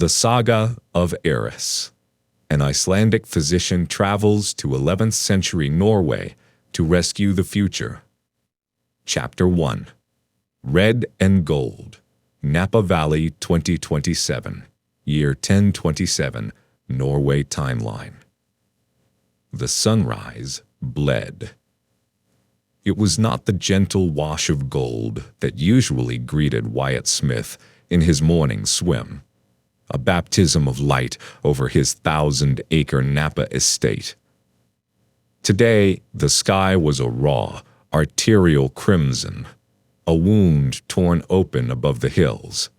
The Saga of Aris. An Icelandic physician travels to 11th century Norway to rescue the future. Chapter 1. Red and Gold. Napa Valley 2027. Year 1027. Norway timeline. The sunrise bled. It was not the gentle wash of gold that usually greeted Wyatt Smyth in his morning swim, a baptism of light over his 1,000-acre Napa estate. Today, the sky was a raw, arterial crimson, a wound torn open above the hills.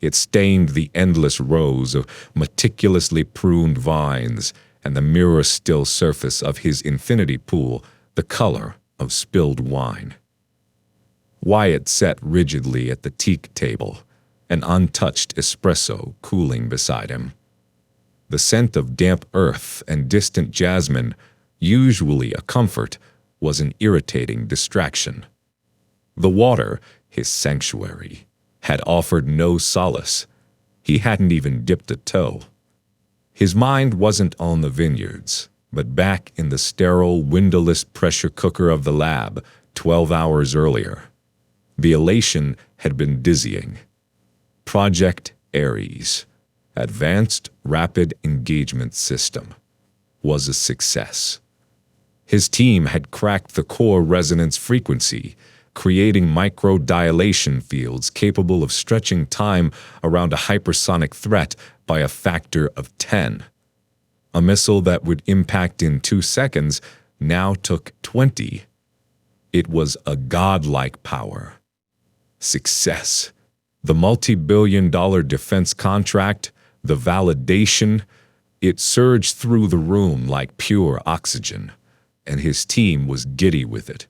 It stained the endless rows of meticulously pruned vines and the mirror-still surface of his infinity pool the color of spilled wine. Wyatt sat rigidly at the teak table, an untouched espresso cooling beside him. The scent of damp earth and distant jasmine, usually a comfort, was an irritating distraction. The water, his sanctuary, had offered no solace. He hadn't even dipped a toe. His mind wasn't on the vineyards, but back in the sterile, windowless pressure cooker of the lab 12 hours earlier. The elation had been dizzying. Project Ares, Advanced Rapid Engagement System, was a success. His team had cracked the core resonance frequency, creating microdilation fields capable of stretching time around a hypersonic threat by a factor of 10. A missile that would impact in 2 seconds now took 20. It was a godlike power. Success. The multi-billion-dollar defense contract, the validation, it surged through the room like pure oxygen, and his team was giddy with it.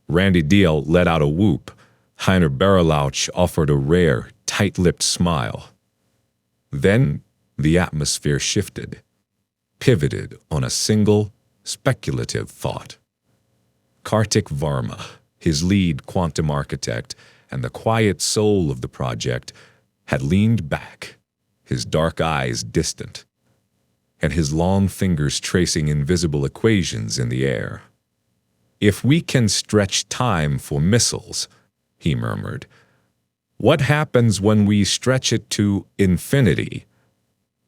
Randy Deal let out a whoop. Heiner Berelauch offered a rare, tight-lipped smile. Then the atmosphere shifted, pivoted on a single, speculative thought. Kartik Varma, his lead quantum architect and the quiet soul of the project, had leaned back, his dark eyes distant, and his long fingers tracing invisible equations in the air. "If we can stretch time for missiles," he murmured, "what happens when we stretch it to infinity?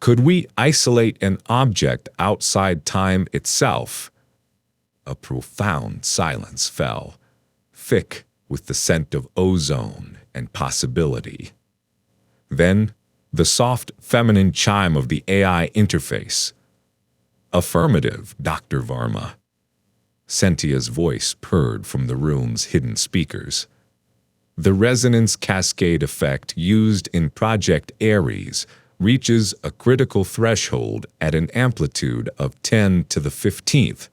Could we isolate an object outside time itself?" A profound silence fell, thick with the scent of ozone and possibility. Then, the soft feminine chime of the AI interface. "Affirmative, Dr. Varma." Cynthia's voice purred from the room's hidden speakers. The resonance cascade effect used in Project Ares reaches a critical threshold at an amplitude of 10 to the 15th.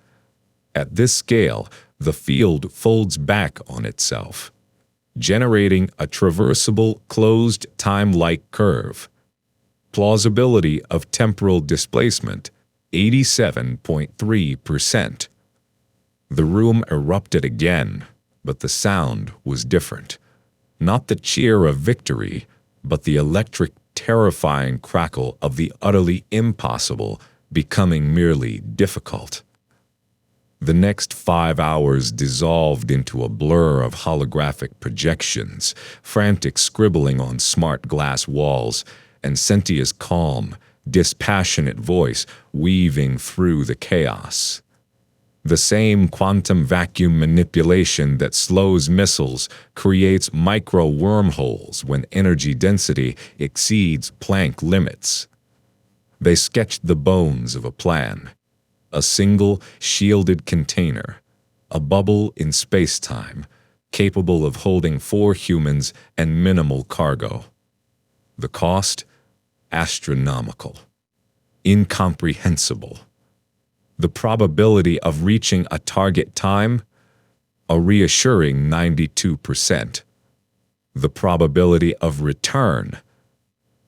At this scale, the field folds back on itself, generating a traversable closed time-like curve. Plausibility of temporal displacement, 87.3%. The room erupted again, but the sound was different. Not the cheer of victory, but the electric, terrifying crackle of the utterly impossible becoming merely difficult. The next 5 hours dissolved into a blur of holographic projections, frantic scribbling on smart glass walls, and Cynthia's calm, dispassionate voice weaving through the chaos. The same quantum vacuum manipulation that slows missiles creates micro-wormholes when energy density exceeds Planck limits. They sketched the bones of a plan. A single, shielded container, a bubble in space-time, capable of holding 4 humans and minimal cargo. The cost? Astronomical. Incomprehensible. The probability of reaching a target time? A reassuring 92%. The probability of return?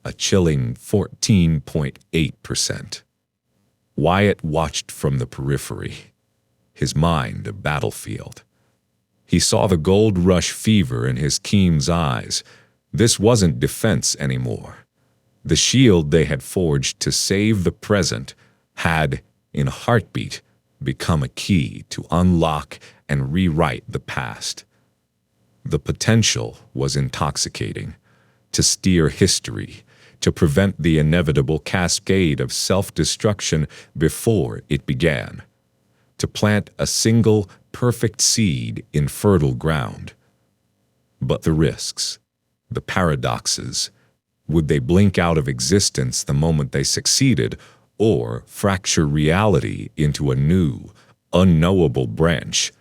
A chilling 14.8%. Wyatt watched from the periphery, his mind a battlefield. He saw the gold rush fever in his Keem's eyes. This wasn't defense anymore. The shield they had forged to save the present had, in a heartbeat, become a key to unlock and rewrite the past. The potential was intoxicating, to steer history, to prevent the inevitable cascade of self-destruction before it began, to plant a single perfect seed in fertile ground. But the risks, the paradoxes, would they blink out of existence the moment they succeeded, or fracture reality into a new, unknowable branch?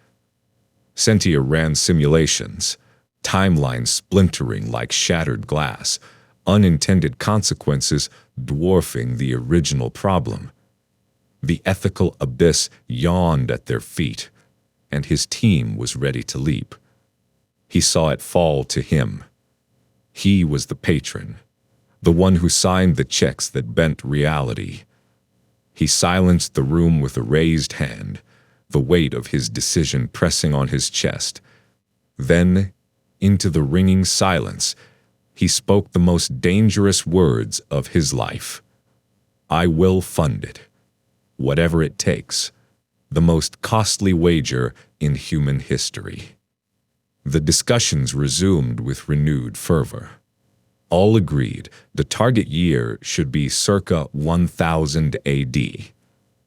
Sentia ran simulations, timelines splintering like shattered glass, unintended consequences dwarfing the original problem. The ethical abyss yawned at their feet, and his team was ready to leap. He saw it fall to him. He was the patron, the one who signed the checks that bent reality. He silenced the room with a raised hand, the weight of his decision pressing on his chest. Then, into the ringing silence, he spoke the most dangerous words of his life. "I will fund it, whatever it takes, the most costly wager in human history." The discussions resumed with renewed fervor. All agreed the target year should be circa 1000 AD,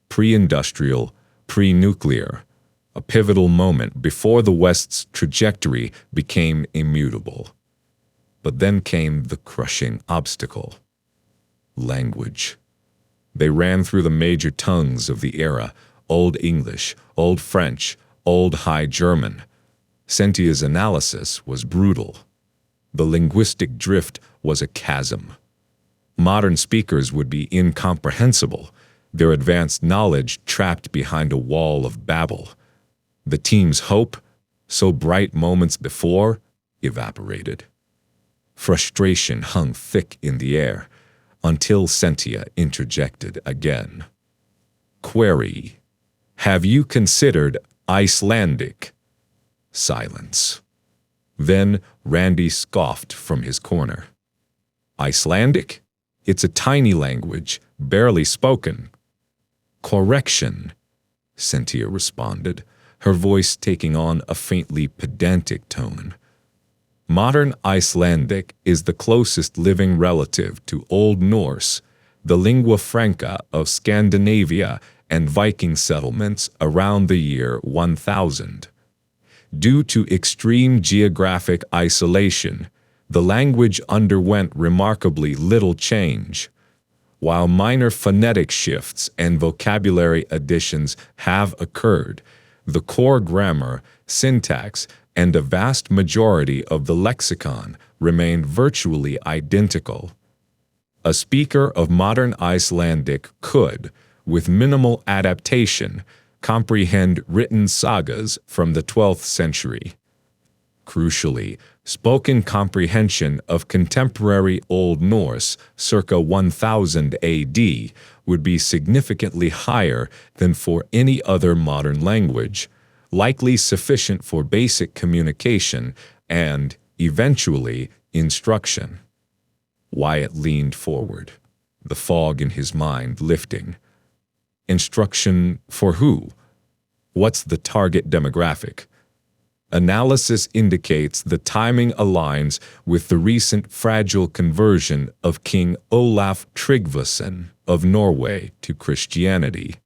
pre-industrial, pre-nuclear, a pivotal moment before the West's trajectory became immutable. But then came the crushing obstacle: language. They ran through the major tongues of the era: Old English, Old French, Old High German. Sentia's analysis was brutal. The linguistic drift was a chasm. Modern speakers would be incomprehensible, their advanced knowledge trapped behind a wall of babble. The team's hope, so bright moments before, evaporated. Frustration hung thick in the air, until Sentia interjected again. Query: "Have you considered Icelandic?" Silence. Then Randy scoffed from his corner. "Icelandic? It's a tiny language, barely spoken." "Correction," Sentia responded, her voice taking on a faintly pedantic tone. Modern Icelandic is the closest living relative to Old Norse, the lingua franca of Scandinavia and Viking settlements around the year 1000. Due to extreme geographic isolation, the language underwent remarkably little change. While minor phonetic shifts and vocabulary additions have occurred, the core grammar, syntax, and a vast majority of the lexicon remained virtually identical. A speaker of modern Icelandic could, with minimal adaptation, comprehend written sagas from the 12th century. Crucially, spoken comprehension of contemporary Old Norse circa 1000 AD would be significantly higher than for any other modern language, likely sufficient for basic communication and, eventually, instruction. Wyatt leaned forward, the fog in his mind lifting. Instruction for who? What's the target demographic? Analysis indicates the timing aligns with the recent fragile conversion of King Olaf Tryggvason of Norway to Christianity.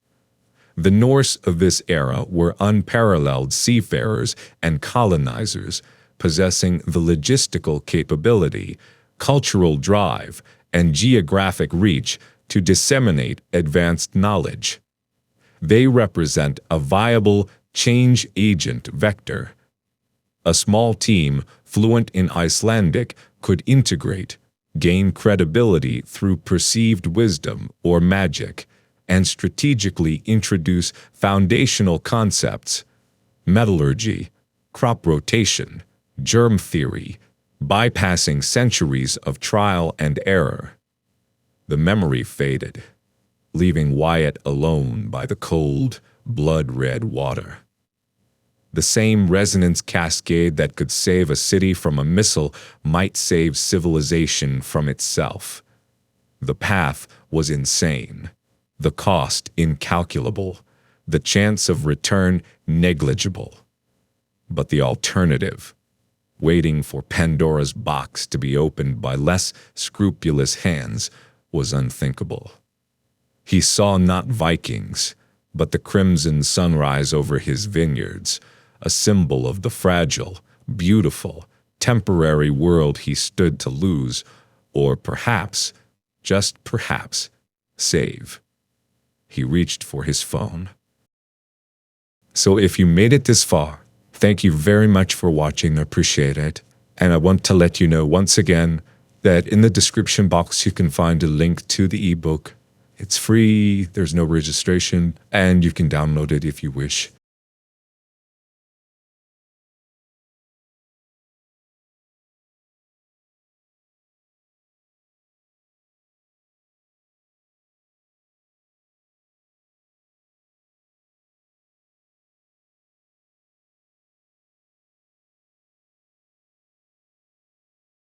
The Norse of this era were unparalleled seafarers and colonizers, possessing the logistical capability, cultural drive, and geographic reach to disseminate advanced knowledge. They represent a viable change agent vector. A small team fluent in Icelandic could integrate, gain credibility through perceived wisdom or magic, and strategically introduce foundational concepts: metallurgy, crop rotation, germ theory, bypassing centuries of trial and error. The memory faded, leaving Wyatt alone by the cold, blood-red water. The same resonance cascade that could save a city from a missile might save civilization from itself. The path was insane, the cost incalculable, the chance of return negligible. But the alternative, waiting for Pandora's box to be opened by less scrupulous hands, was unthinkable. He saw not Vikings, but the crimson sunrise over his vineyards, a symbol of the fragile, beautiful, temporary world he stood to lose, or perhaps, just perhaps, save. He reached for his phone. So if you made it this far, thank you very much for watching. I appreciate it. And I want to let you know once again that in the description box you can find a link to the ebook. It's free, there's no registration, and you can download it if you wish.